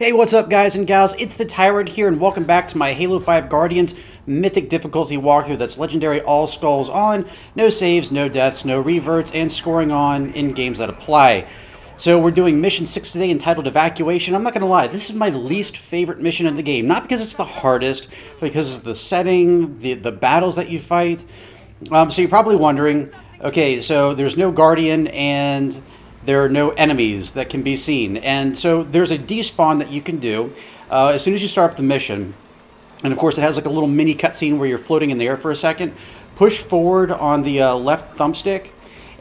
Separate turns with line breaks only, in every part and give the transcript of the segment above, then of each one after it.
Hey, what's up guys and gals? It's the Tyrant here and welcome back to my Halo 5 Guardians Mythic Difficulty walkthrough that's legendary all skulls on, no saves, no deaths, no reverts, and scoring on in games that apply. So we're doing mission 6 today entitled Evacuation. I'm not going to lie, this is my least favorite mission in the game. Not because it's the hardest, but because of the setting, the battles that you fight. So you're probably wondering, okay, so there's no Guardian and there are no enemies that can be seen. And so there's a despawn that you can do as soon as you start up the mission. And of course it has like a little mini cutscene where you're floating in the air for a second. Push forward on the left thumbstick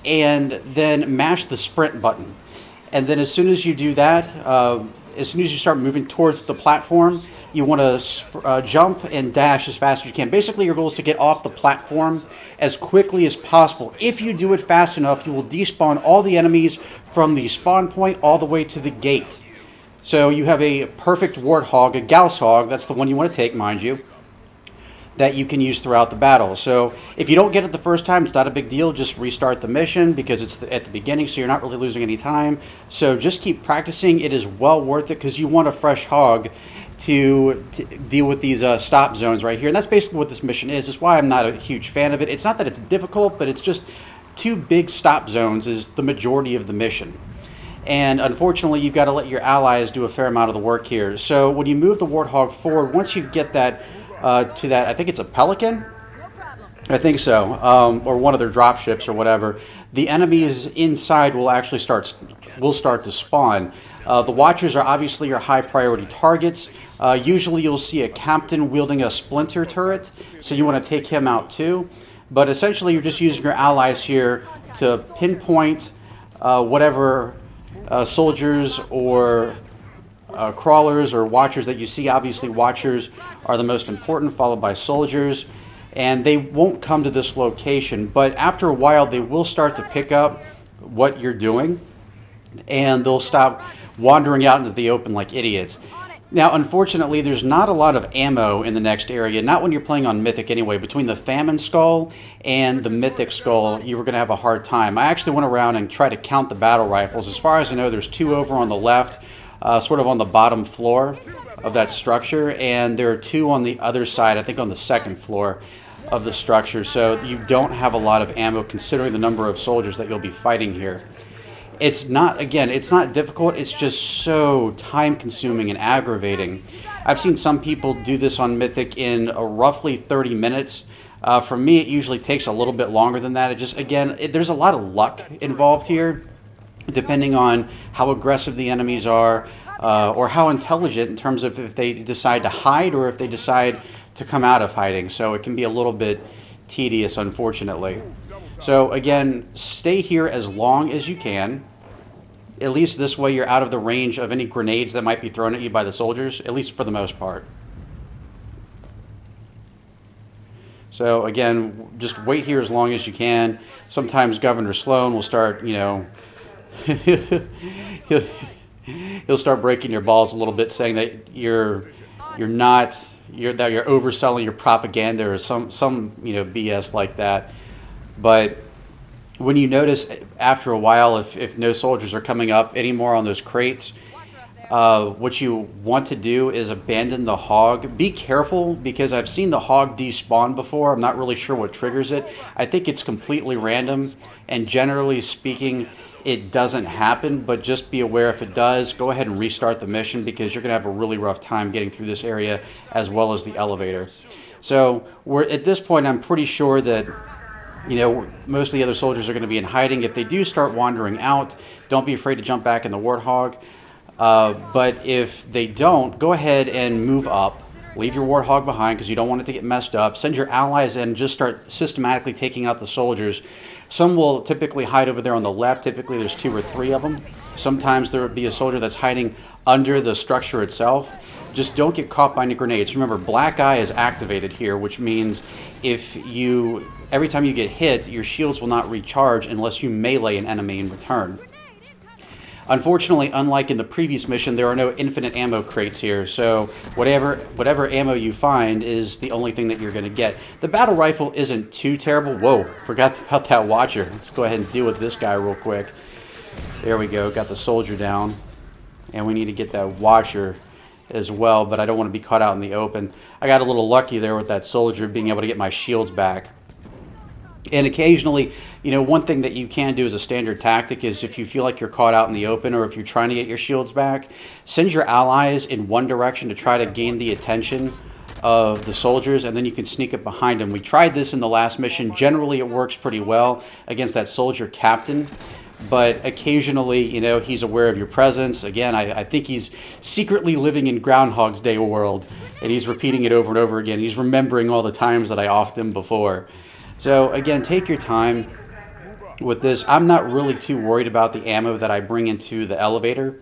and then mash the sprint button. And then as soon as you do that, as soon as you start moving towards the platform, you want to jump and dash as fast as you can. Basically, your goal is to get off the platform as quickly as possible. If you do it fast enough, you will despawn all the enemies from the spawn point all the way to the gate. So you have a perfect warthog, a Gauss hog, that's the one you want to take, mind you, that you can use throughout the battle. So if you don't get it the first time, it's not a big deal. Just restart the mission because it's at the beginning, so you're not really losing any time. So just keep practicing. It is well worth it because you want a fresh hog to deal with these stop zones right here. And that's basically what this mission is. That's why I'm not a huge fan of it. It's not that it's difficult, but it's just two big stop zones is the majority of the mission. And unfortunately, you've got to let your allies do a fair amount of the work here. So when you move the Warthog forward, once you get that to that, I think it's a Pelican? I think so, or one of their drop ships or whatever. The enemies inside will actually start to spawn. The Watchers are obviously your high priority targets. Usually you'll see a captain wielding a splinter turret, so you want to take him out too. But essentially you're just using your allies here to pinpoint whatever soldiers or crawlers or Watchers that you see. Obviously Watchers are the most important, followed by soldiers. And they won't come to this location, but after a while they will start to pick up what you're doing and they'll stop wandering out into the open like idiots. Now unfortunately there's not a lot of ammo in the next area, not when you're playing on Mythic anyway. Between the Famine Skull and the Mythic Skull you were going to have a hard time. I actually went around and tried to count the battle rifles. As far as I know there's two over on the left, sort of on the bottom floor of that structure, and there are two on the other side, I think on the second floor of the structure. So you don't have a lot of ammo considering the number of soldiers that you'll be fighting here. It's not, again, it's not difficult, it's just so time consuming and aggravating. I've seen some people do this on Mythic in roughly 30 minutes. For me it usually takes a little bit longer than that. It just, again, there's a lot of luck involved here, depending on how aggressive the enemies are, or how intelligent in terms of if they decide to hide or if they decide to come out of hiding. So it can be a little bit tedious, unfortunately. So again, stay here as long as you can. At least this way you're out of the range of any grenades that might be thrown at you by the soldiers, at least for the most part. So again, just wait here as long as you can. Sometimes Governor Sloan will start, you know, he'll start breaking your balls a little bit, saying that you're overselling your propaganda or some you know, BS like that. But when you notice after a while if no soldiers are coming up anymore on those crates, what you want to do is abandon the hog. Be careful because I've seen the hog despawn before. I'm not really sure what triggers it. I think it's completely random, and generally speaking it doesn't happen, but just be aware if it does, go ahead and restart the mission because you're going to have a really rough time getting through this area as well as the elevator. So we're at this point, I'm pretty sure that, you know, most of the other soldiers are going to be in hiding. If they do start wandering out, don't be afraid to jump back in the Warthog. But if they don't, go ahead and move up. Leave your Warthog behind because you don't want it to get messed up. Send your allies in, just start systematically taking out the soldiers. Some will typically hide over there on the left. Typically there's 2 or 3 of them. Sometimes there will be a soldier that's hiding under the structure itself. Just don't get caught by any grenades. Remember, Black Eye is activated here, which means every time you get hit, your shields will not recharge unless you melee an enemy in return. Unfortunately, unlike in the previous mission, there are no infinite ammo crates here, so whatever ammo you find is the only thing that you're going to get. The battle rifle isn't too terrible. Whoa, forgot about that Watcher. Let's go ahead and deal with this guy real quick. There we go, got the soldier down. And we need to get that Watcher as well, but I don't want to be caught out in the open. I got a little lucky there with that soldier being able to get my shields back. And occasionally, you know, one thing that you can do as a standard tactic is if you feel like you're caught out in the open or if you're trying to get your shields back, send your allies in one direction to try to gain the attention of the soldiers, and then you can sneak up behind them. We tried this in the last mission. Generally, it works pretty well against that soldier captain, but occasionally, you know, he's aware of your presence. Again, I think he's secretly living in Groundhog's Day world, and he's repeating it over and over again. He's remembering all the times that I offed him before. So again, take your time with this. I'm not really too worried about the ammo that I bring into the elevator.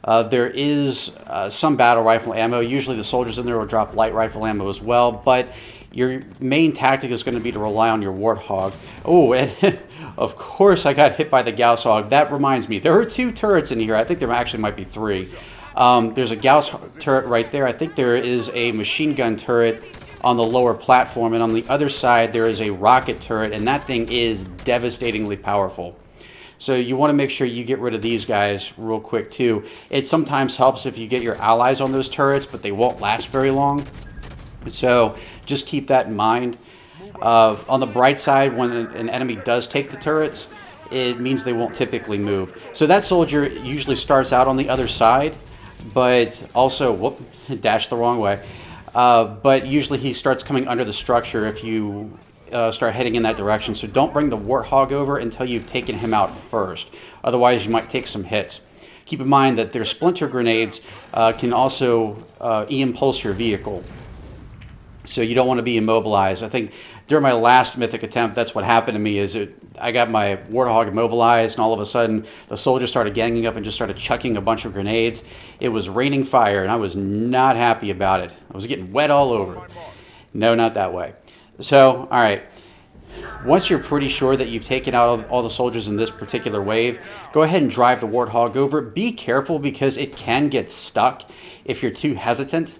There is some battle rifle ammo. Usually the soldiers in there will drop light rifle ammo as well, but your main tactic is going to be to rely on your Warthog. Oh, and of course I got hit by the Gauss Hog. That reminds me, there are 2 turrets in here. I think there actually might be 3. There's a Gauss turret right there. I think there is a machine gun turret on the lower platform, and on the other side there is a rocket turret, and that thing is devastatingly powerful. So you want to make sure you get rid of these guys real quick too. It sometimes helps if you get your allies on those turrets, but they won't last very long. So just keep that in mind. On the bright side, when an enemy does take the turrets, it means they won't typically move. So that soldier usually starts out on the other side, but also, whoop, dashed the wrong way. But usually he starts coming under the structure if you start heading in that direction. So don't bring the Warthog over until you've taken him out first. Otherwise, you might take some hits. Keep in mind that their splinter grenades can also e-impulse your vehicle. So you don't want to be immobilized. I think during my last Mythic attempt, that's what happened to me. I got my Warthog immobilized, and all of a sudden, the soldiers started ganging up and just started chucking a bunch of grenades. It was raining fire, and I was not happy about it. I was getting wet all over. No, not that way. So, all right. Once you're pretty sure that you've taken out all the soldiers in this particular wave, go ahead and drive the Warthog over. Be careful because it can get stuck if you're too hesitant.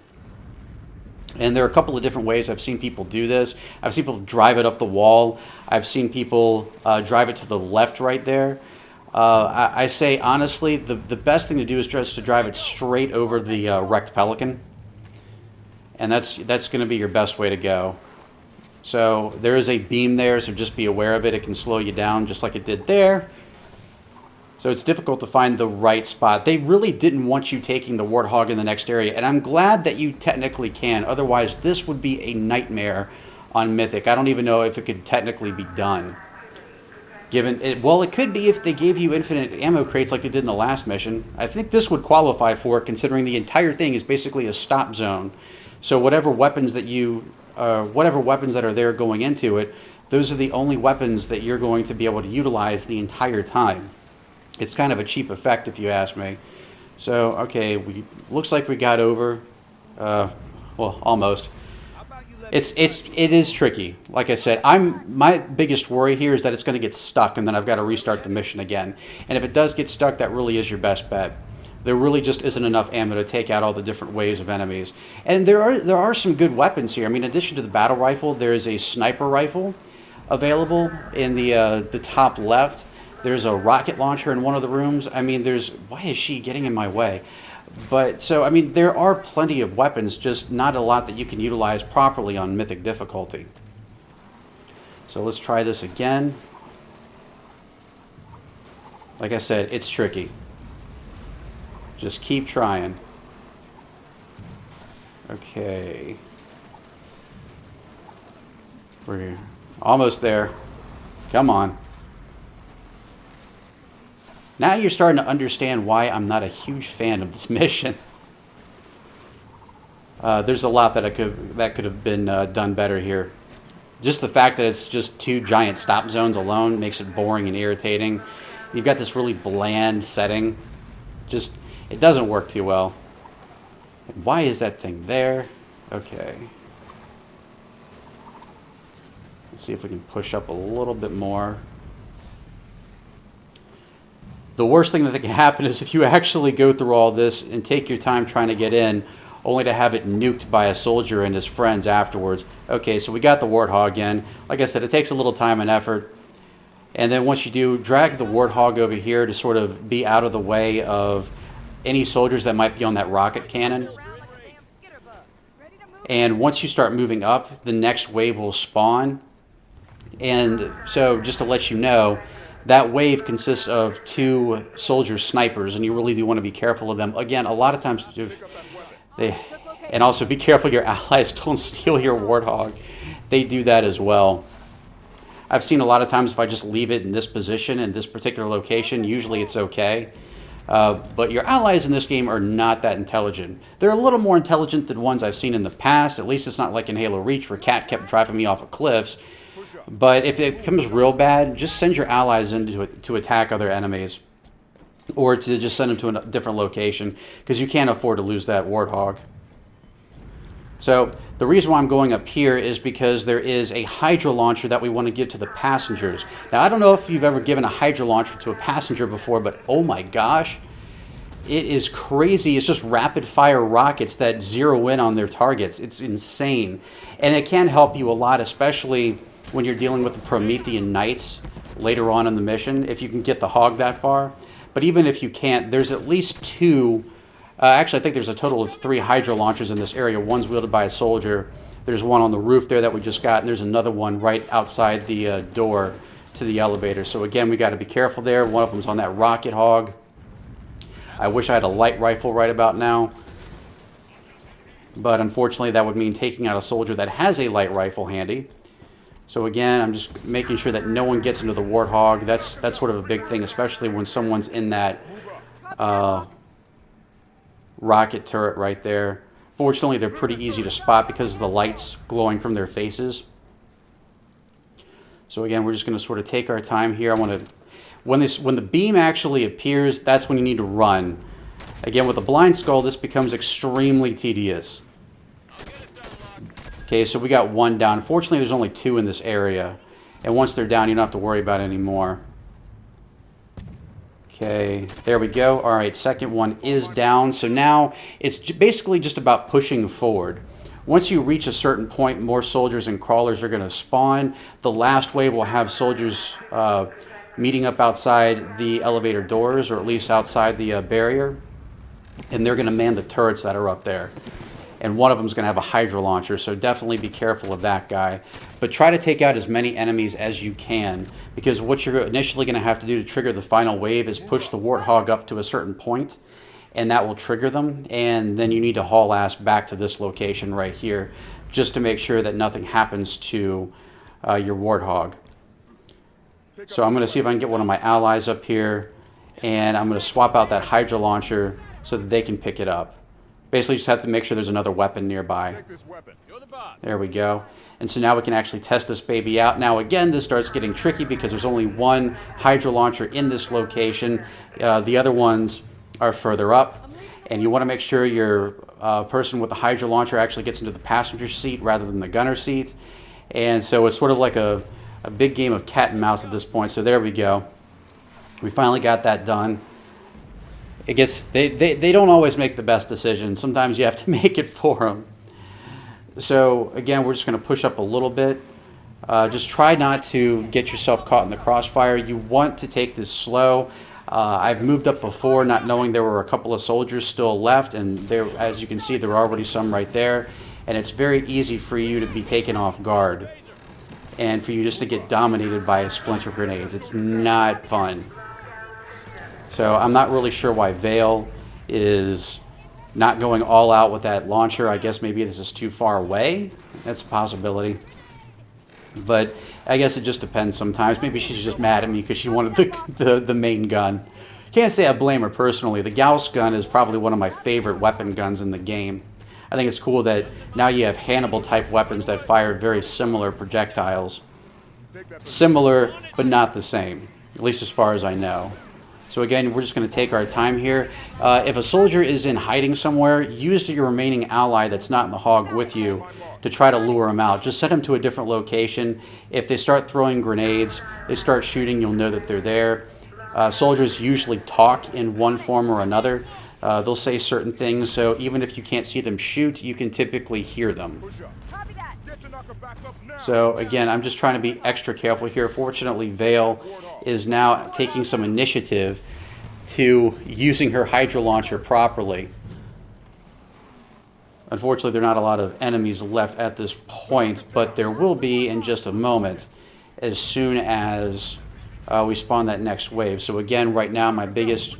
And there are a couple of different ways I've seen people do this. I've seen people drive it up the wall. I've seen people drive it to the left right there. I say, honestly, the best thing to do is just to drive it straight over the wrecked Pelican. And that's going to be your best way to go. So there is a beam there, so just be aware of it. It can slow you down just like it did there. So it's difficult to find the right spot. They really didn't want you taking the Warthog in the next area, and I'm glad that you technically can. Otherwise, this would be a nightmare on Mythic. I don't even know if it could technically be done. Well, it could be if they gave you infinite ammo crates like they did in the last mission. I think this would qualify for it, considering the entire thing is basically a stop zone. So whatever weapons that are there going into it, those are the only weapons that you're going to be able to utilize the entire time. It's kind of a cheap effect, if you ask me. So, okay, looks like we got over. Well, almost. It is tricky. Like I said, my biggest worry here is that it's going to get stuck, and then I've got to restart the mission again. And if it does get stuck, that really is your best bet. There really just isn't enough ammo to take out all the different waves of enemies. And there are some good weapons here. I mean, in addition to the battle rifle, there is a sniper rifle available in the top left. There's a rocket launcher in one of the rooms. I mean, why is she getting in my way? But, so, I mean, there are plenty of weapons, just not a lot that you can utilize properly on Mythic difficulty. So let's try this again. Like I said, it's tricky. Just keep trying. Okay. We're almost there. Come on. Now you're starting to understand why I'm not a huge fan of this mission. There's a lot that could have been done better here. Just the fact that it's just 2 giant stop zones alone makes it boring and irritating. You've got this really bland setting. It doesn't work too well. And why is that thing there? Okay. Let's see if we can push up a little bit more. The worst thing that can happen is if you actually go through all this and take your time trying to get in, only to have it nuked by a soldier and his friends afterwards. Okay, so we got the Warthog in. Like I said, it takes a little time and effort. And then once you do, drag the Warthog over here to sort of be out of the way of any soldiers that might be on that rocket cannon. And once you start moving up, the next wave will spawn. And so just to let you know, that wave consists of 2 soldier snipers, and you really do want to be careful of them. Again, a lot of times, and also be careful your allies don't steal your Warthog. They do that as well. I've seen a lot of times if I just leave it in this position, in this particular location, usually it's okay. But your allies in this game are not that intelligent. They're a little more intelligent than ones I've seen in the past. At least it's not like in Halo Reach where Cat kept driving me off of cliffs. But if it becomes real bad, just send your allies in to attack other enemies. Or to just send them to a different location, because you can't afford to lose that Warthog. So the reason why I'm going up here is because there is a Hydra Launcher that we want to give to the passengers. Now, I don't know if you've ever given a Hydra Launcher to a passenger before, but oh my gosh, it is crazy. It's just rapid fire rockets that zero in on their targets. It's insane. And it can help you a lot, especially when you're dealing with the Promethean Knights later on in the mission, if you can get the hog that far. But even if you can't, there's at least 2... actually, I think there's a total of 3 Hydra Launchers in this area. One's wielded by a soldier. There's one on the roof there that we just got, and there's another one right outside the door to the elevator. So again, we got to be careful there. One of them's on that rocket hog. I wish I had a light rifle right about now. But unfortunately, that would mean taking out a soldier that has a light rifle handy. So again, I'm just making sure that no one gets into the Warthog. That's sort of a big thing, especially when someone's in that... rocket turret right there. Fortunately, they're pretty easy to spot because of the lights glowing from their faces. So again, we're just going to sort of take our time here. I want to, when the beam actually appears, that's when you need to run. Again, with a blind skull, this becomes extremely tedious. Okay, so we got 1 down. Fortunately, there's only 2 in this area, and once they're down, you don't have to worry about it anymore. Okay, there we go. All right, second one is down. So now it's basically just about pushing forward. Once you reach a certain point, more soldiers and crawlers are going to spawn. The last wave will have soldiers meeting up outside the elevator doors, or at least outside the barrier. And they're going to man the turrets that are up there. And one of them is going to have a Hydra Launcher, so definitely be careful of that guy. But try to take out as many enemies as you can, because what you're initially going to have to do to trigger the final wave is push the Warthog up to a certain point, and that will trigger them. And then you need to haul ass back to this location right here, just to make sure that nothing happens to your Warthog. So I'm going to see if I can get one of my allies up here, and I'm going to swap out that Hydra Launcher so that they can pick it up. Basically, just have to make sure there's another weapon nearby. There we go. And so now we can actually test this baby out. Now, again, this starts getting tricky because there's only 1 Hydra Launcher in this location. The other ones are further up. And you want to make sure your person with the Hydra Launcher actually gets into the passenger seat rather than the gunner seat. And so it's sort of like a big game of cat and mouse at this point. So there we go. We finally got that done. It gets they don't always make the best decisions. Sometimes you have to make it for them. So again, we're just going to push up a little bit. Just try not to get yourself caught in the crossfire. You want to take this slow. I've moved up before not knowing there were a couple of soldiers still left, and there, as you can see, there are already some right there. And it's very easy for you to be taken off guard and for you just to get dominated by splinter grenades. It's not fun. So I'm not really sure why Vale is not going all out with that launcher. I guess maybe this is too far away. That's a possibility. But I guess it just depends sometimes. Maybe she's just mad at me because she wanted the main gun. Can't say I blame her personally. The Gauss gun is probably one of my favorite weapon guns in the game. I think it's cool that now you have Hannibal type weapons that fire very similar projectiles. Similar, but not the same, at least as far as I know. So again, we're just going to take our time here. If a soldier is in hiding somewhere, use your remaining ally that's not in the hog with you to try to lure them out. Just send them to a different location. If they start throwing grenades, they start shooting, you'll know that they're there. Soldiers usually talk in one form or another. They'll say certain things, so even if you can't see them shoot, you can typically hear them. So again, I'm just trying to be extra careful here. Fortunately, Vale is now taking some initiative to using her Hydra Launcher properly. Unfortunately, there are not a lot of enemies left at this point, but there will be in just a moment as soon as we spawn that next wave. So again, right now, my biggest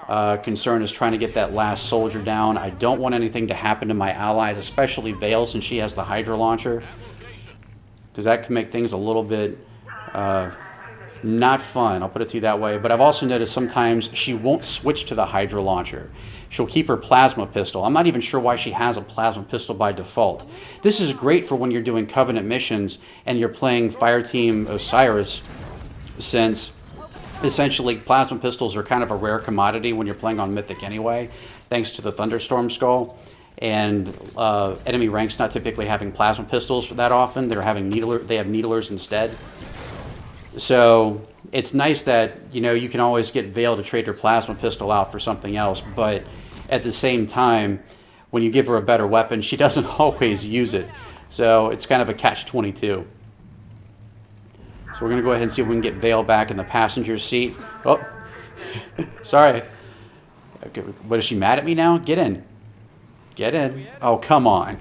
concern is trying to get that last soldier down. I don't want anything to happen to my allies, especially Vale, since she has the Hydra Launcher, because that can make things a little bit not fun, I'll put it to you that way. But I've also noticed sometimes she won't switch to the Hydra Launcher. She'll keep her plasma pistol. I'm not even sure why she has a plasma pistol by default. This is great for when you're doing Covenant missions and you're playing Fireteam Osiris, since essentially plasma pistols are kind of a rare commodity when you're playing on Mythic anyway, thanks to the Thunderstorm Skull. And enemy ranks not typically having plasma pistols that often. They have needlers instead. So it's nice that, you know, you can always get Vale to trade her plasma pistol out for something else, but at the same time, when you give her a better weapon, she doesn't always use it. So it's kind of a catch-22. So we're going to go ahead and see if we can get Vale back in the passenger seat. Oh, sorry. Okay, what, is she mad at me now? Get in. Get in. Oh, come on.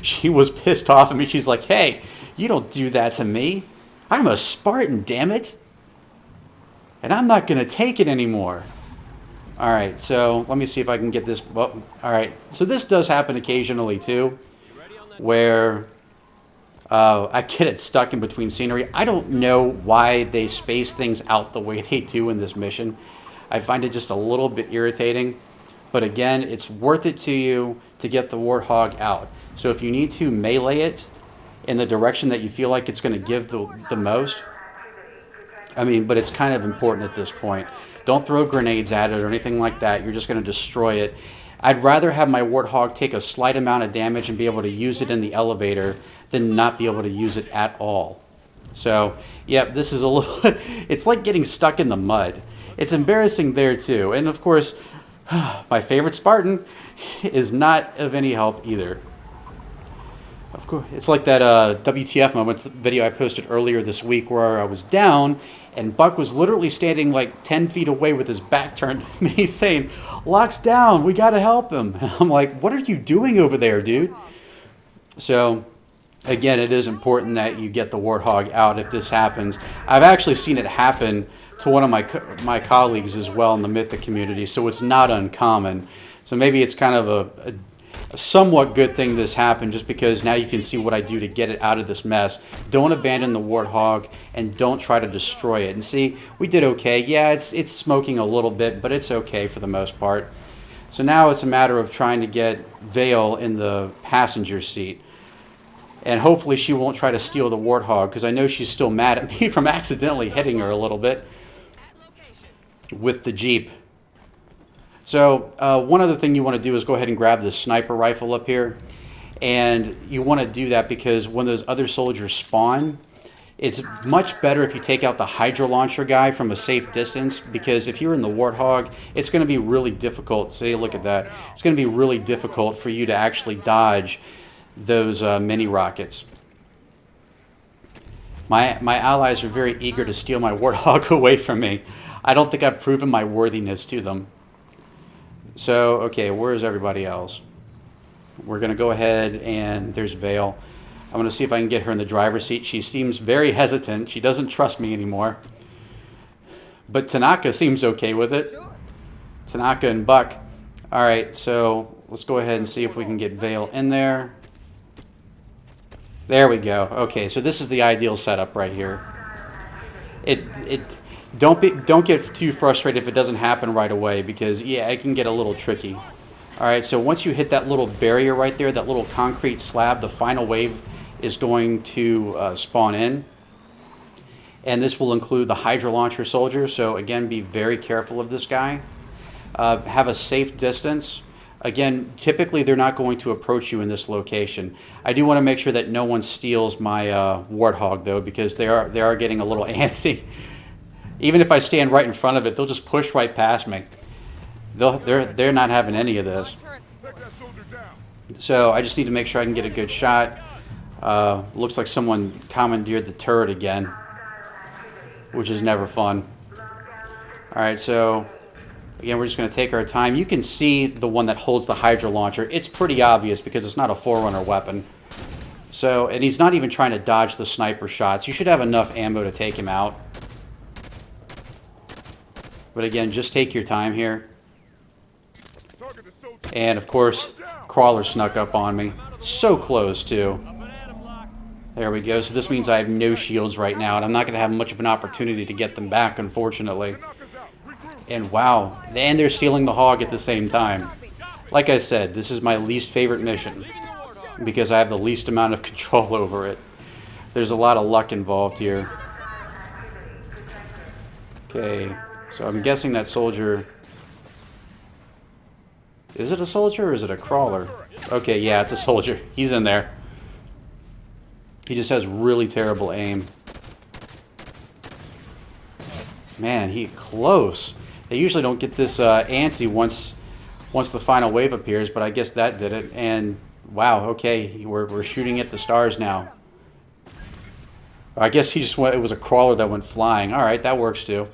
She was pissed off at me. She's like, hey, you don't do that to me. I'm a Spartan, damn it. And I'm not going to take it anymore. All right, so let me see if I can get this. Well, all right, so this does happen occasionally, too, where I get it stuck in between scenery. I don't know why they space things out the way they do in this mission. I find it just a little bit irritating. But again, it's worth it to you to get the Warthog out. So if you need to melee it in the direction that you feel like it's going to give the most, I mean, but it's kind of important at this point. Don't throw grenades at it or anything like that. You're just going to destroy it. I'd rather have my Warthog take a slight amount of damage and be able to use it in the elevator than not be able to use it at all. So, yeah, this is a little... it's like getting stuck in the mud. It's embarrassing there, too. And, of course, my favorite Spartan is not of any help either. Of course, it's like that WTF moments video I posted earlier this week where I was down and Buck was literally standing like 10 feet away with his back turned to me saying, "Lock's down, we gotta help him." And I'm like, what are you doing over there, dude? So, again, it is important that you get the Warthog out if this happens. I've actually seen it happen to one of my colleagues as well in the Mythic community, so it's not uncommon. So maybe it's kind of a somewhat good thing this happened, just because now you can see what I do to get it out of this mess. Don't abandon the Warthog and don't try to destroy it. And see, we did okay. Yeah, it's smoking a little bit, but it's okay for the most part. So now it's a matter of trying to get Vale in the passenger seat. And hopefully she won't try to steal the Warthog, because I know she's still mad at me from accidentally hitting her a little bit with the Jeep. So one other thing you want to do is go ahead and grab this sniper rifle up here. And you want to do that because when those other soldiers spawn, it's much better if you take out the Hydra Launcher guy from a safe distance, because if you're in the Warthog, it's going to be really difficult. See, look at that. It's going to be really difficult for you to actually dodge those mini rockets. My allies are very eager to steal my Warthog away from me. I don't think I've proven my worthiness to them. So, okay, where's everybody else? We're going to go ahead and there's Vale. I'm going to see if I can get her in the driver's seat. She seems very hesitant. She doesn't trust me anymore. But Tanaka seems okay with it. Tanaka and Buck. All right, so let's go ahead and see if we can get Vale in there. There we go. Okay, so this is the ideal setup right here. Don't get too frustrated if it doesn't happen right away, because yeah, it can get a little tricky. All right, so once you hit that little barrier right there, that little concrete slab, the final wave is going to spawn in. And this will include the Hydra Launcher soldier, so again, be very careful of this guy. Have a safe distance. Again, typically they're not going to approach you in this location. I do want to make sure that no one steals my Warthog though, because they are getting a little antsy. Even if I stand right in front of it, they'll just push right past me. They're not having any of this. So I just need to make sure I can get a good shot. Looks like someone commandeered the turret again, which is never fun. All right, so Again, we're just going to take our time. You can see the one that holds the Hydra Launcher. It's pretty obvious because it's not a Forerunner weapon. So, and he's not even trying to dodge the sniper shots. You should have enough ammo to take him out. But again, just take your time here. And of course, Crawler snuck up on me. So close, too. There we go. So this means I have no shields right now, and I'm not going to have much of an opportunity to get them back, unfortunately. And wow, and they're stealing the hog at the same time. Like I said, this is my least favorite mission because I have the least amount of control over it. There's a lot of luck involved here. Okay, so I'm guessing that soldier... Is it a soldier or is it a crawler? Okay, yeah, it's a soldier. He's in there. He just has really terrible aim. Man, he close. They usually don't get this antsy once the final wave appears, but I guess that did it. And wow, okay, we're shooting at the stars now. I guess he just went. It was a crawler that went flying. All right, that works too.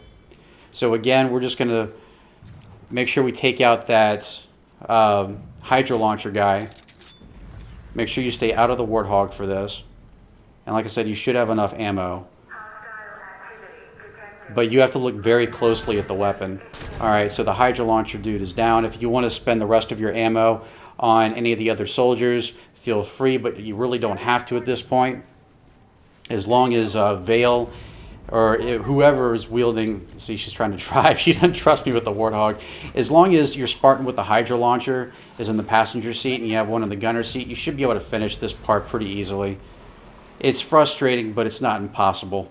So again, we're just gonna make sure we take out that Hydra Launcher guy. Make sure you stay out of the Warthog for this. And like I said, you should have enough ammo. But you have to look very closely at the weapon. Alright, so the Hydra Launcher dude is down. If you want to spend the rest of your ammo on any of the other soldiers, feel free, but you really don't have to at this point. As long as Vale, or whoever is wielding... See, she's trying to drive. She doesn't trust me with the Warthog. As long as your Spartan with the Hydra Launcher is in the passenger seat and you have one in the gunner seat, you should be able to finish this part pretty easily. It's frustrating, but it's not impossible.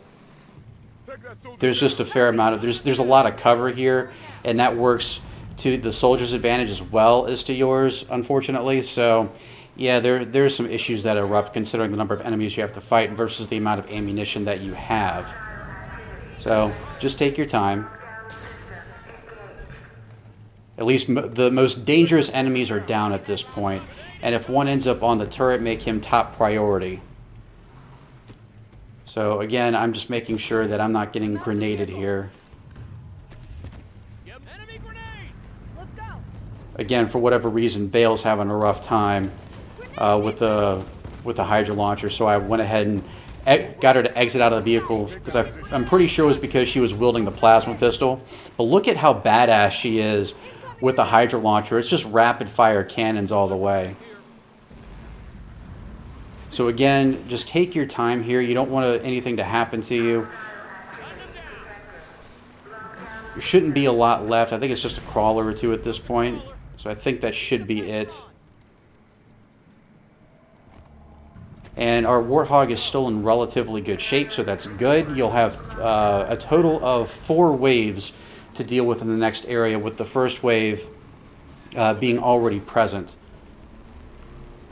There's just a fair amount of... There's a lot of cover here, and that works to the soldier's advantage as well as to yours, unfortunately. So, yeah, there's some issues that erupt considering the number of enemies you have to fight versus the amount of ammunition that you have. So, just take your time. At least the most dangerous enemies are down at this point, and if one ends up on the turret, make him top priority. So again, I'm just making sure that I'm not getting grenaded here. Again, for whatever reason, Vale's having a rough time with the Hydra Launcher, so I went ahead and got her to exit out of the vehicle because I'm pretty sure it was because she was wielding the plasma pistol. But look at how badass she is with the Hydra Launcher. It's just rapid fire cannons all the way. So again, just take your time here. You don't want anything to happen to you. There shouldn't be a lot left. I think it's just a crawler or two at this point. So I think that should be it. And our Warthog is still in relatively good shape, so that's good. You'll have a total of 4 waves to deal with in the next area, with the first wave being already present.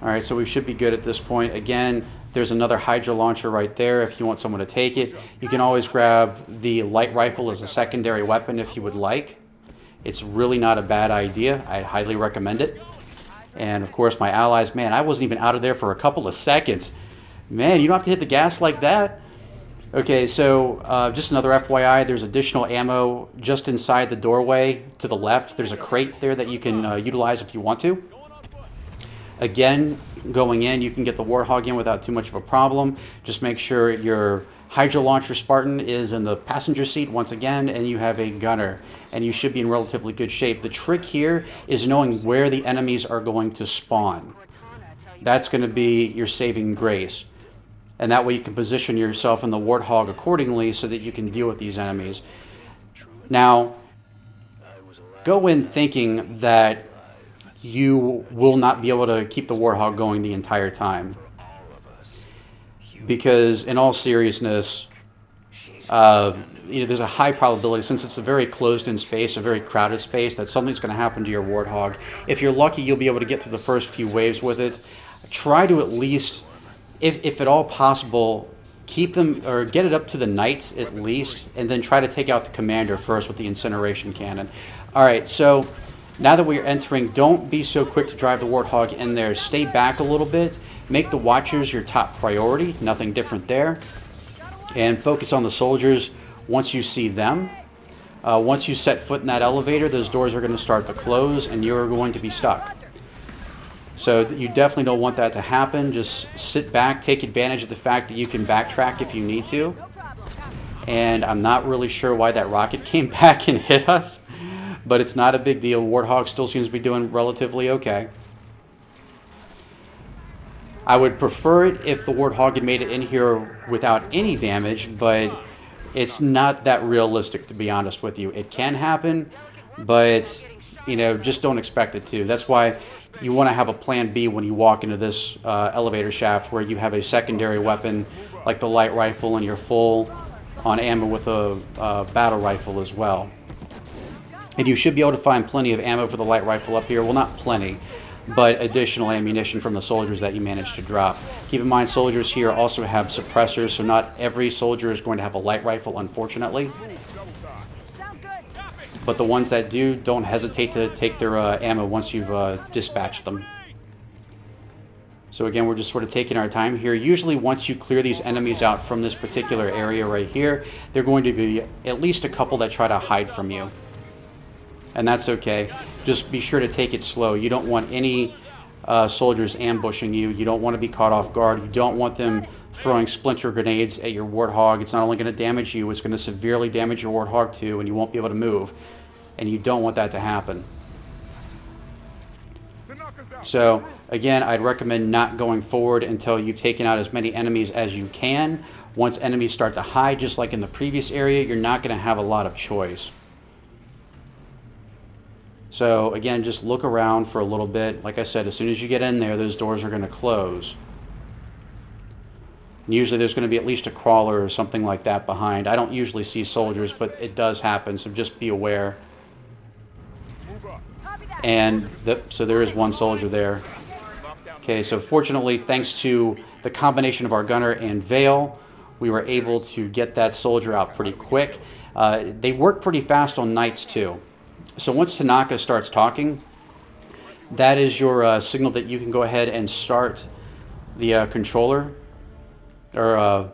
Alright, so we should be good at this point. Again, there's another Hydra Launcher right there if you want someone to take it. You can always grab the light rifle as a secondary weapon if you would like. It's really not a bad idea. I highly recommend it. And of course, my allies, man, I wasn't even out of there for a couple of seconds. Man, you don't have to hit the gas like that. Okay, so just another FYI, there's additional ammo just inside the doorway to the left. There's a crate there that you can utilize if you want to. Again, going in, you can get the Warthog in without too much of a problem. Just make sure your Hydra Launcher Spartan is in the passenger seat once again, and you have a gunner. And you should be in relatively good shape. The trick here is knowing where the enemies are going to spawn. That's going to be your saving grace. And that way you can position yourself in the Warthog accordingly so that you can deal with these enemies. Now, go in thinking that you will not be able to keep the Warthog going the entire time. Because in all seriousness, there's a high probability, since it's a very closed-in space, a very crowded space, that something's going to happen to your Warthog. If you're lucky, you'll be able to get through the first few waves with it. Try to at least, if at all possible, keep them, or get it up to the Knights at least, and then try to take out the Commander first with the Incineration Cannon. Alright, so now that we're entering, don't be so quick to drive the Warthog in there. Stay back a little bit. Make the Watchers your top priority. Nothing different there. And focus on the soldiers once you see them. Once you set foot in that elevator, those doors are going to start to close and you're going to be stuck. So you definitely don't want that to happen. Just sit back, take advantage of the fact that you can backtrack if you need to. And I'm not really sure why that rocket came back and hit us, but it's not a big deal. Warthog still seems to be doing relatively okay. I would prefer it if the Warthog had made it in here without any damage, but it's not that realistic, to be honest with you. It can happen, but, you know, just don't expect it to. That's why you want to have a plan B when you walk into this elevator shaft, where you have a secondary weapon like the light rifle and you're full on ammo with a battle rifle as well. And you should be able to find plenty of ammo for the light rifle up here. Well, not plenty, but additional ammunition from the soldiers that you managed to drop. Keep in mind, soldiers here also have suppressors, so not every soldier is going to have a light rifle, unfortunately. But the ones that do, don't hesitate to take their ammo once you've dispatched them. So again, we're just sort of taking our time here. Usually once you clear these enemies out from this particular area right here, there are going to be at least a couple that try to hide from you. And that's okay. Just be sure to take it slow. You don't want any soldiers ambushing you. You don't want to be caught off guard. You don't want them throwing splinter grenades at your Warthog. It's not only going to damage you, it's going to severely damage your Warthog too, and you won't be able to move. And you don't want that to happen. So again, I'd recommend not going forward until you've taken out as many enemies as you can. Once enemies start to hide, just like in the previous area, you're not going to have a lot of choice. So again, just look around for a little bit. Like I said, as soon as you get in there, those doors are going to close. And usually there's going to be at least a crawler or something like that behind. I don't usually see soldiers, but it does happen, so just be aware. And so there is one soldier there. Okay, so fortunately, thanks to the combination of our gunner and Veil, we were able to get that soldier out pretty quick. They work pretty fast on nights too. So once Tanaka starts talking, that is your signal that you can go ahead and start the controller, or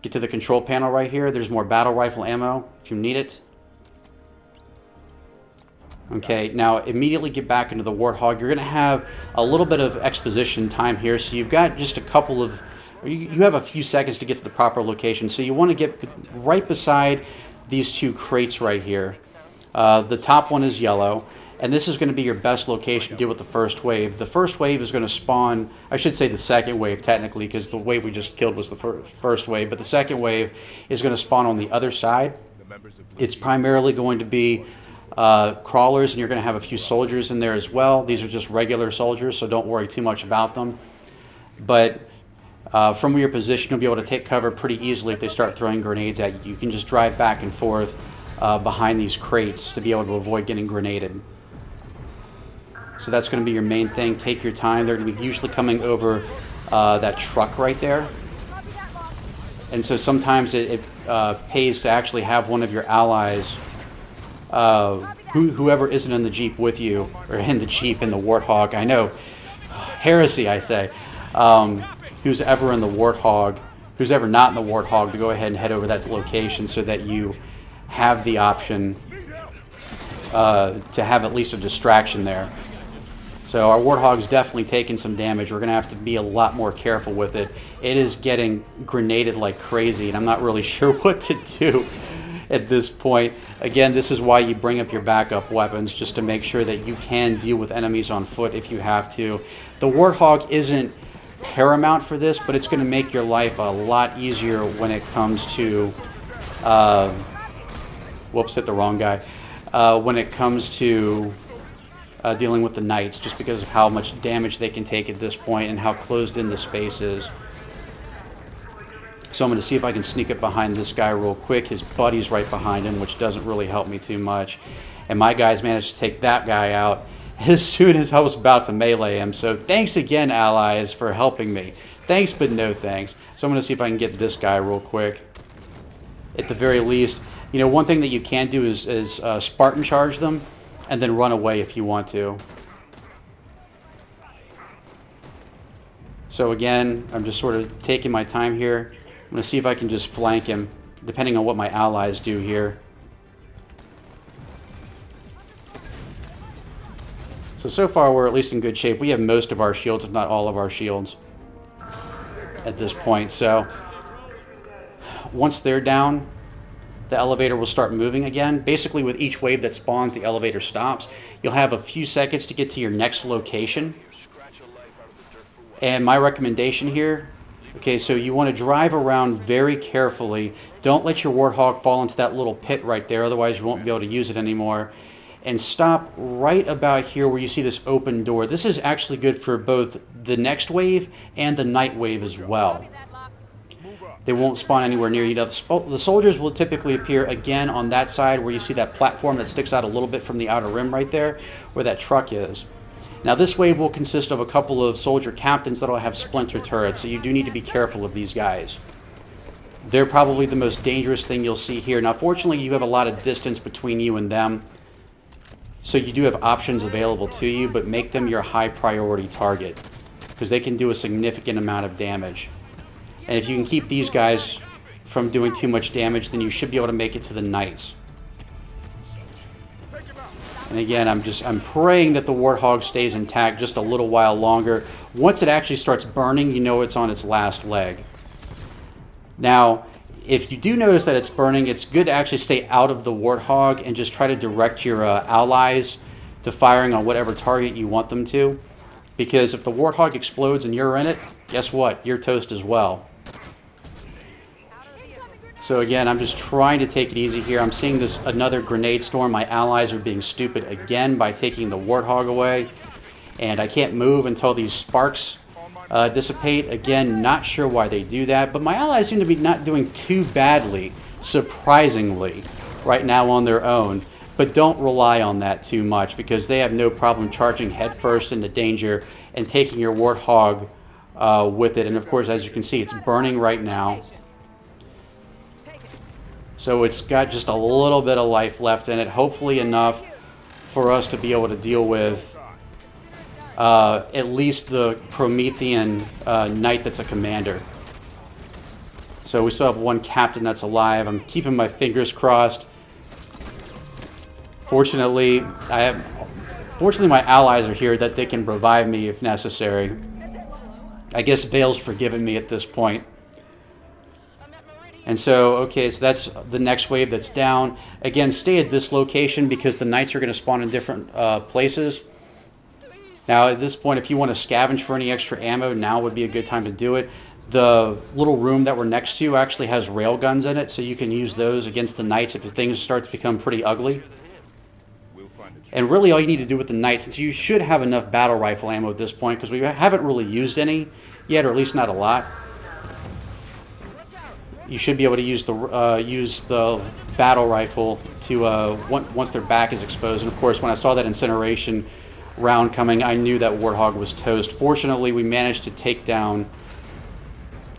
get to the control panel right here. There's more battle rifle ammo if you need it. Okay, now immediately get back into the Warthog. You're going to have a little bit of exposition time here, so you've got just a couple of, you have a few seconds to get to the proper location. So you want to get right beside these two crates right here. The top one is yellow, and this is going to be your best location to deal with the first wave. The first wave is going to spawn, I should say the second wave technically, because the wave we just killed was the first wave, but the second wave is going to spawn on the other side. It's primarily going to be crawlers, and you're going to have a few soldiers in there as well. These are just regular soldiers, so don't worry too much about them. But from your position, you'll be able to take cover pretty easily if they start throwing grenades at you. You can just drive back and forth behind these crates to be able to avoid getting grenaded. So that's going to be your main thing. Take your time. They're going to be usually coming over that truck right there. And so sometimes it pays to actually have one of your allies, whoever isn't in the Jeep with you, or in the Jeep in the Warthog, I know, heresy I say, who's ever in the Warthog, who's ever not in the Warthog, to go ahead and head over that location so that you have the option to have at least a distraction there. So our Warthog's definitely taking some damage. We're going to have to be a lot more careful with it. It is getting grenaded like crazy, and I'm not really sure what to do at this point. Again, this is why you bring up your backup weapons, just to make sure that you can deal with enemies on foot if you have to. The Warthog isn't paramount for this, but it's going to make your life a lot easier when it comes to... whoops, hit the wrong guy. When it comes to dealing with the knights, just because of how much damage they can take at this point and how closed in the space is. So I'm going to see if I can sneak up behind this guy real quick. His buddy's right behind him, which doesn't really help me too much. And my guys managed to take that guy out as soon as I was about to melee him. So thanks again, allies, for helping me. Thanks, but no thanks. So I'm going to see if I can get this guy real quick. At the very least, you know, one thing that you can do is Spartan charge them and then run away if you want to. So again, I'm just sort of taking my time here. I'm going to see if I can just flank him, depending on what my allies do here. So far we're at least in good shape. We have most of our shields, if not all of our shields at this point. So once they're down, the elevator will start moving again. Basically, with each wave that spawns, the elevator stops. You'll have a few seconds to get to your next location. And my recommendation here, okay, so you want to drive around very carefully. Don't let your Warthog fall into that little pit right there, otherwise you won't be able to use it anymore. And stop right about here where you see this open door. This is actually good for both the next wave and the night wave as well. They won't spawn anywhere near you. The soldiers will typically appear again on that side where you see that platform that sticks out a little bit from the outer rim right there, where that truck is. Now this wave will consist of a couple of soldier captains that will have splinter turrets, so you do need to be careful of these guys. They're probably the most dangerous thing you'll see here. Now fortunately you have a lot of distance between you and them, so you do have options available to you, but make them your high priority target, because they can do a significant amount of damage. And if you can keep these guys from doing too much damage, then you should be able to make it to the knights. And again, I'm praying that the Warthog stays intact just a little while longer. Once it actually starts burning, you know it's on its last leg. Now, if you do notice that it's burning, it's good to actually stay out of the Warthog and just try to direct your allies to firing on whatever target you want them to. Because if the Warthog explodes and you're in it, guess what? You're toast as well. So again, I'm just trying to take it easy here. I'm seeing another grenade storm. My allies are being stupid again by taking the Warthog away. And I can't move until these sparks dissipate. Again, not sure why they do that. But my allies seem to be not doing too badly, surprisingly, right now on their own. But don't rely on that too much, because they have no problem charging headfirst into danger and taking your Warthog with it. And of course, as you can see, it's burning right now. So it's got just a little bit of life left in it, hopefully enough for us to be able to deal with at least the Promethean knight that's a commander. So we still have one captain that's alive. I'm keeping my fingers crossed. Fortunately, my allies are here that they can revive me if necessary. I guess Vale's forgiven me at this point. And so, okay, so that's the next wave that's down. Again, stay at this location because the knights are going to spawn in different places. Now, at this point, if you want to scavenge for any extra ammo, now would be a good time to do it. The little room that we're next to actually has railguns in it, so you can use those against the knights if things start to become pretty ugly. And really all you need to do with the knights, since you should have enough battle rifle ammo at this point, because we haven't really used any yet, or at least not a lot. You should be able to use the battle rifle to once their back is exposed. And of course, when I saw that incineration round coming, I knew that Warthog was toast. Fortunately, we managed to take down.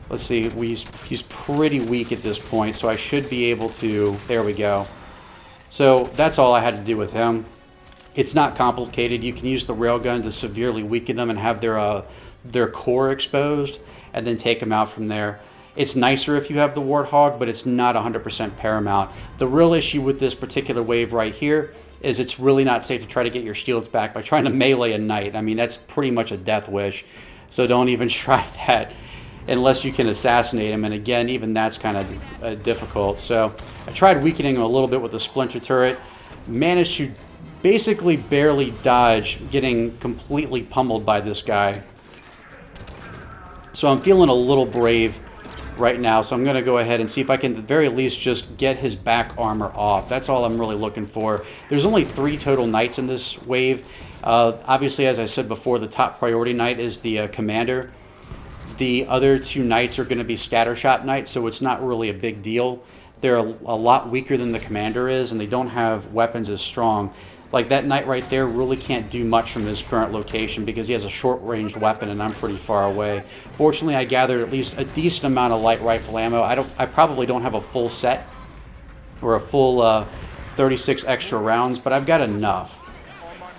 Let's see, he's pretty weak at this point, so I should be able to. There we go. So that's all I had to do with him. It's not complicated. You can use the railgun to severely weaken them and have their core exposed, and then take them out from there. It's nicer if you have the Warthog, but it's not 100% paramount. The real issue with this particular wave right here is it's really not safe to try to get your shields back by trying to melee a knight. I mean, that's pretty much a death wish, so don't even try that unless you can assassinate him. And again, even that's kind of difficult. So I tried weakening him a little bit with the splinter turret, managed to basically barely dodge getting completely pummeled by this guy. So I'm feeling a little brave right now, so I'm going to go ahead and see if I can at the very least just get his back armor off. That's all I'm really looking for. There's only 3 total knights in this wave. Obviously, as I said before, the top priority knight is the commander. The other 2 knights are going to be scattershot knights, so it's not really a big deal. They're a lot weaker than the commander is, and they don't have weapons as strong. Like that knight right there really can't do much from his current location because he has a short-ranged weapon and I'm pretty far away. Fortunately, I gathered at least a decent amount of light rifle ammo. I probably don't have a full set or a full 36 extra rounds, but I've got enough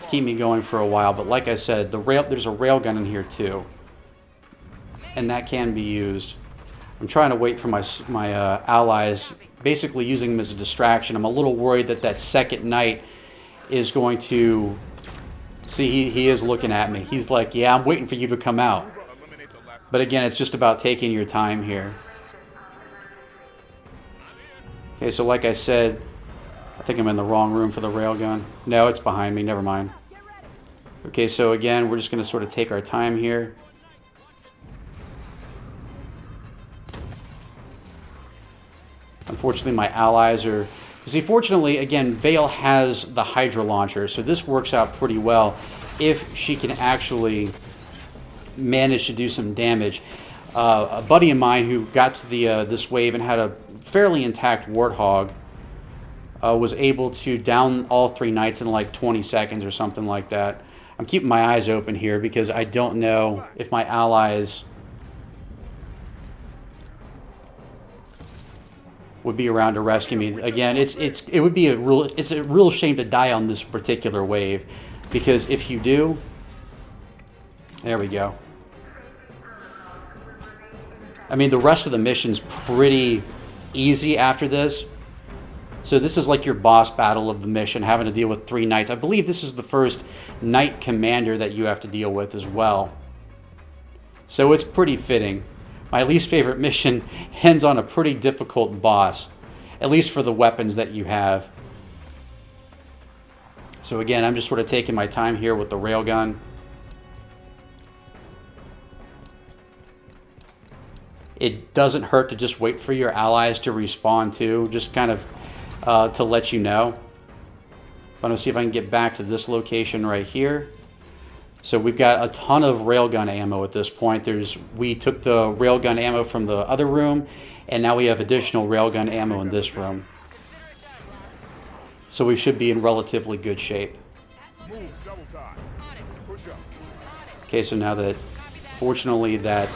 to keep me going for a while. But like I said, there's a railgun in here too, and that can be used. I'm trying to wait for my allies, basically using them as a distraction. I'm a little worried that second knight is going to See, he is looking at me. He's like, yeah, I'm waiting for you to come out. But again, it's just about taking your time here. Okay, so like I said, I think I'm in the wrong room for the railgun. No, it's behind me. Never mind. Okay, so again, we're just going to sort of take our time here. Unfortunately, my allies are... See, fortunately, again, Vale has the Hydra Launcher, so this works out pretty well if she can actually manage to do some damage. A buddy of mine who got to the this wave and had a fairly intact Warthog was able to down all 3 knights in like 20 seconds or something like that. I'm keeping my eyes open here because I don't know if my allies would be around to rescue me. Again, it would be a real shame to die on this particular wave, because if you do, there we go. I mean, the rest of the mission's pretty easy after this. So this is like your boss battle of the mission, having to deal with 3 knights. I believe this is the first knight commander that you have to deal with as well. So it's pretty fitting. My least favorite mission ends on a pretty difficult boss, at least for the weapons that you have. So again, I'm just sort of taking my time here with the railgun. It doesn't hurt to just wait for your allies to respawn too, just kind of to let you know. I'm going to see if I can get back to this location right here. So we've got a ton of railgun ammo at this point. We took the railgun ammo from the other room, and now we have additional railgun ammo in this room. So we should be in relatively good shape. Okay, so now that, fortunately, that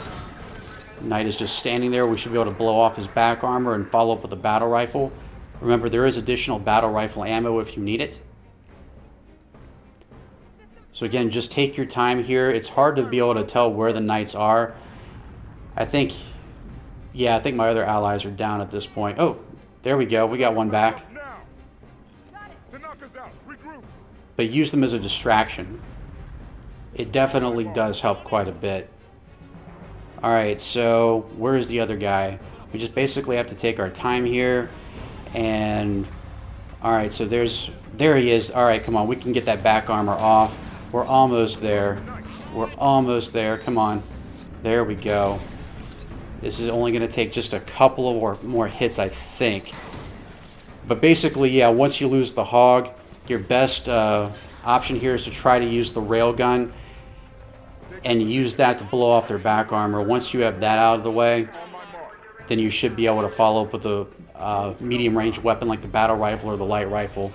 knight is just standing there, we should be able to blow off his back armor and follow up with a battle rifle. Remember, there is additional battle rifle ammo if you need it. So again, just take your time here. It's hard to be able to tell where the knights are. I think my other allies are down at this point. Oh, there we go. We got one back. But use them as a distraction. It definitely does help quite a bit. Alright, so where is the other guy? We just basically have to take our time here. And alright, so there he is. Alright, come on, we can get that back armor off. We're almost there. We're almost there. Come on. There we go. This is only going to take just a couple of more hits, I think. But basically, yeah, once you lose the hog, your best option here is to try to use the railgun and use that to blow off their back armor. Once you have that out of the way, then you should be able to follow up with a medium-range weapon like the battle rifle or the light rifle.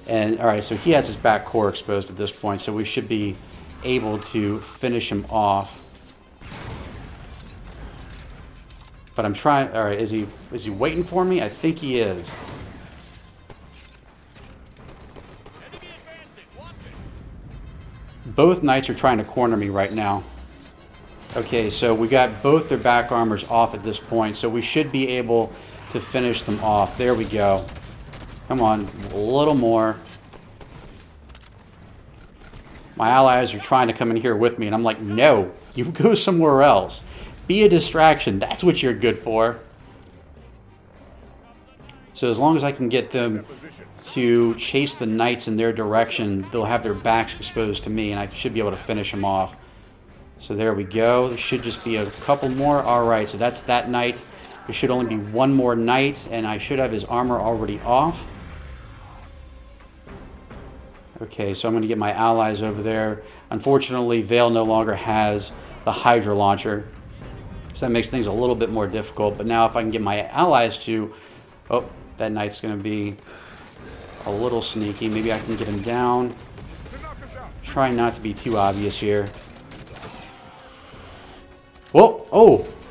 And alright, so he has his back core exposed at this point, so we should be able to finish him off. But I'm trying. Alright, is he waiting for me? I think he is. Both knights are trying to corner me right now. Okay, so we got both their back armors off at this point, so we should be able to finish them off. There we go. Come on, a little more. My allies are trying to come in here with me, and I'm like, no, you go somewhere else. Be a distraction. That's what you're good for. So as long as I can get them to chase the knights in their direction, they'll have their backs exposed to me, and I should be able to finish them off. So there we go. There should just be a couple more. All right, so that's that knight. There should only be one more knight, and I should have his armor already off. Okay, so I'm going to get my allies over there. Unfortunately, Vale no longer has the Hydra Launcher, so that makes things a little bit more difficult. But now if I can get my allies to... Oh, that knight's going to be a little sneaky. Maybe I can get him down. Try not to be too obvious here. Whoa!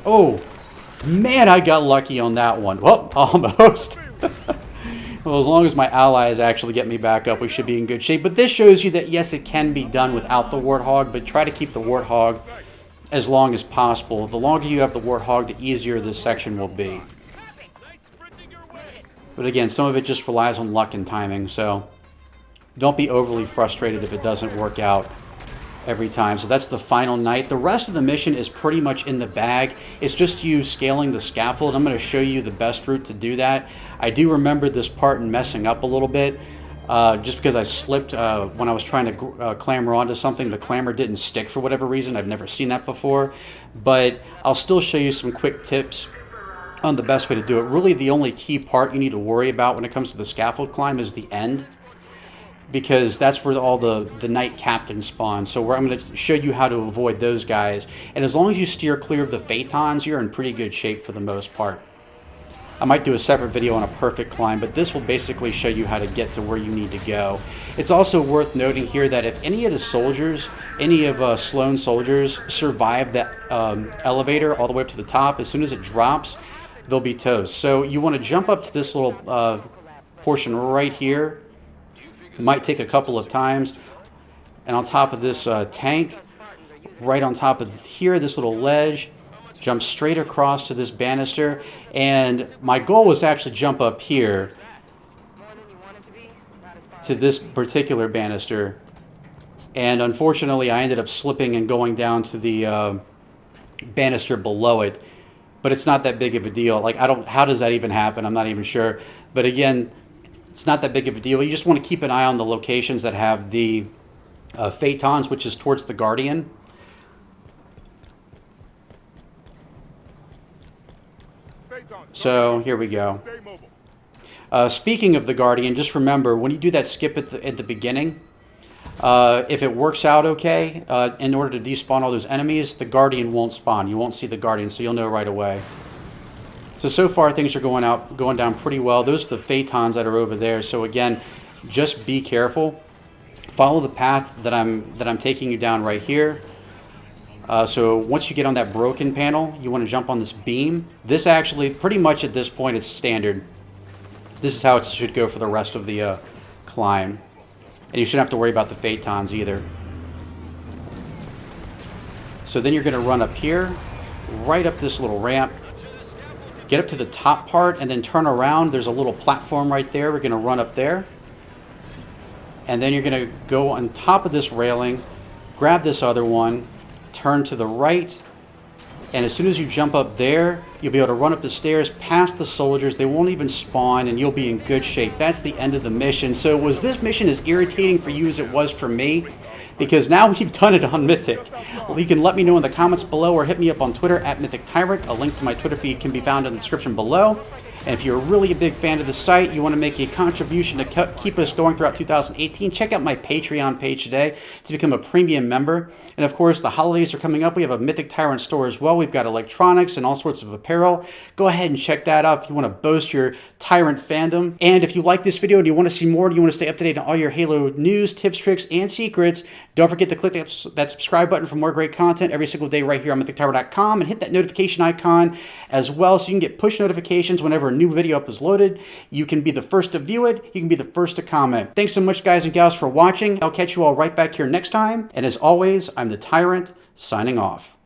Oh! Man, I got lucky on that one. Well, almost. Well, as long as my allies actually get me back up, we should be in good shape. But this shows you that, yes, it can be done without the Warthog, but try to keep the Warthog as long as possible. The longer you have the Warthog, the easier this section will be. But again, some of it just relies on luck and timing, so don't be overly frustrated if it doesn't work out every time. So that's the final night. The rest of the mission is pretty much in the bag. It's just you scaling the scaffold. I'm going to show you the best route to do that. I do remember this part and messing up a little bit just because I slipped when I was trying to clamber onto something. The clamber didn't stick for whatever reason. I've never seen that before, but I'll still show you some quick tips on the best way to do it. Really, the only key part you need to worry about when it comes to the scaffold climb is the end, because that's where all the knight captains spawn. So where I'm going to show you how to avoid those guys. And as long as you steer clear of the phaetons, you're in pretty good shape for the most part. I might do a separate video on a perfect climb, but this will basically show you how to get to where you need to go. It's also worth noting here that if any of the soldiers, any of Sloane's soldiers survive that elevator all the way up to the top, as soon as it drops, they'll be toast. So you want to jump up to this little portion right here. It might take a couple of times. And on top of this tank, right on top of here, this little ledge, jump straight across to this banister. And my goal was to actually jump up here to this particular banister. And unfortunately, I ended up slipping and going down to the banister below it. But it's not that big of a deal. Like, how does that even happen? I'm not even sure. But again, it's not that big of a deal. You just want to keep an eye on the locations that have the phaetons, which is towards the Guardian. So here we go. Speaking of the Guardian, just remember, when you do that skip at the beginning, if it works out okay, in order to despawn all those enemies, the Guardian won't spawn. You won't see the Guardian, so you'll know right away. So far things are going down pretty well. Those are the phaetons that are over there. So again, just be careful. Follow the path that I'm taking you down right here. So once you get on that broken panel, you want to jump on this beam. This actually, pretty much at this point, it's standard. This is how it should go for the rest of the climb. And you shouldn't have to worry about the phaetons either. So then you're going to run up here, right up this little ramp. Get up to the top part and then turn around. There's a little platform right there. We're going to run up there. And then you're going to go on top of this railing, grab this other one, turn to the right, and as soon as you jump up there, you'll be able to run up the stairs past the soldiers. They won't even spawn, and you'll be in good shape. That's the end of the mission. So was this mission as irritating for you as it was for me? Because now we've done it on Mythic. Well, you can let me know in the comments below or hit me up on Twitter at MythicTyrant. A link to my Twitter feed can be found in the description below. And if you're really a big fan of the site, you want to make a contribution to keep us going throughout 2018, check out my Patreon page today to become a premium member. And of course, the holidays are coming up. We have a Mythic Tyrant store as well. We've got electronics and all sorts of apparel. Go ahead and check that out if you want to boast your Tyrant fandom. And if you like this video and you want to see more, and you want to stay up to date on all your Halo news, tips, tricks, and secrets, don't forget to click that subscribe button for more great content every single day right here on MythicTyrant.com, and hit that notification icon as well so you can get push notifications whenever a new video up is loaded. You can be the first to view it. You can be the first to comment. Thanks so much, guys and gals, for watching. I'll catch you all right back here next time. And as always, I'm the Tyrant, signing off.